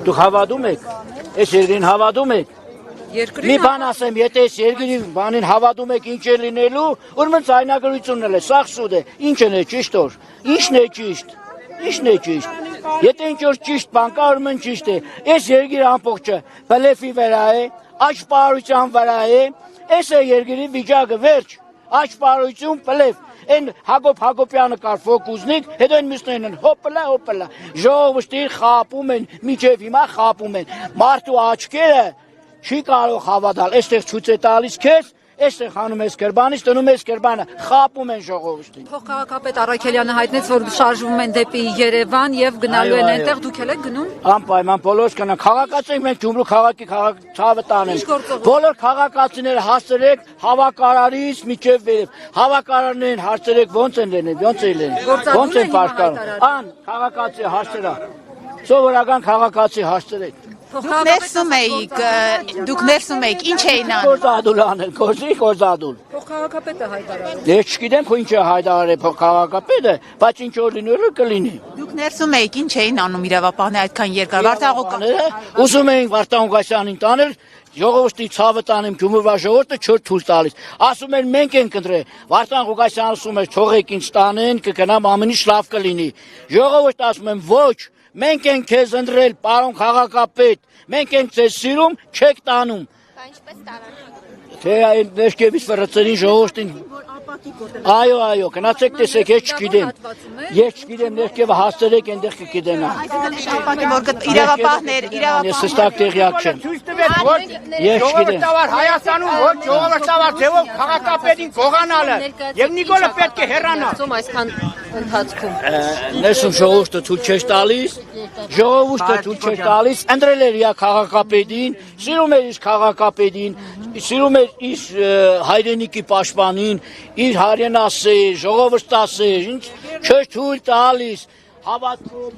Դուք հավատում եք, այս երկրին հավատում եք։ Մի բան ասեմ, եթե այս երկրի բանին հավատում եք ինչ է լինելու, ուրեմն ձայնագրությունն է, սաղ սուտ է, ինչն է ճիշտ օր, ինչն է ճիշտ, ինչն է ճիշտ։ Եթե ինչ որ ճիշտ բան կա, ուրեմն ճիշտ է։ Այս երկիրը ամբողջը բլեֆի վրա է, աճպարության վրա է, այս է երկրի վիճակը, վերջ, աճպարություն, բլեֆ։ Են Հակոբ Հակոբյանը կար ֆոկուսնիկ, հետո են մյուսներն են հոպլա, ժողովրդի խապում են, միջև հիմա խապում են, մարդու աչքերը չի կարող հավատալ, այստեղ ցույց է տալիս քեզ, այստեղ հանում ես Կերբանից, տնում ես Կերբանը, խապում են ժողովրդին։ Փոխքաղաքապետ Առաքելյանը հայտնեց, որ շարժվում են դեպի Երևան եւ գնալու են այնտեղ, դուք եք գնում։ Անպայման բոլորս կնան, քաղաքացիենք մենք Գյումրու քաղաքի ցավը տանենք։ Բոլոր քաղաքացիները հասցրեք հավաքարարից միջև վերև։ Հավաքարարներին հարցրեք ո՞նց են լինել, ո՞նց են պաշտպանում։ Ան քաղաքացի հասցրա։ Սովորական քաղաքացի հասցրեք։ Դուք ներսում եք, ինչ էին անում։ Գործադուլ անել, գործադուլ։ Փոխքաղաքապետը հայտարարել։ Ես չգիտեմ, ինչ է հայտարարել քաղաքապետը, բայց ինչ որ լինելու կլինի։ Դուք ներսում եք, ինչ էին անում իրավապահները այդքան երկար։ Ուզում էինք Վարդան Ղուկասյանին տանել, ժողովրդի ցավը տանեմ, Գյումրվա ժողովուրդը չոր թույլ տալիս։ Ասում են մենք ենք ընտրել։ Վարդան Ղուկասյանն ասում է թողեք ինձ տանեն, կգնամ ամեն ինչ լավ կլինի։ Ժողովուրդը ասում են ոչ, մենք ենք քեզ ընտրել, պարոն քաղաքապետ, մենք ենք ձեզ սիրում, չեք տանում։ Ինչպես տարան։ Թե այն ներքևից վրացրին ժողովրդին։ Այո, գնացեք տեսեք, ես չգիտեմ։ Ես չգիտեմ, ներքևը հասցրեք, այնտեղ կգիտենա։ Ես հստակ տեղյակ չեմ։ Ես չգիտեմ։ Հայաստանում ոչ ժողովրդավար ձևով քաղաքապետին գողանալը եւ Նիկոլը պետք է հեռանա։ Այսքան ընթացքում։ Ներսում ժողովուրդը ցույց չէ տալիս, ժողովուրդը ցույց չէ տալիս, ընտրել էր իր քաղաքապետին, սիրում էր իր քաղաքապետին, սիրում էր իր հայրենիքի պաշտպանին, իր հայրենասեր, ժողովրդասեր, ինչ չէ ցույց տալիս, հավատքով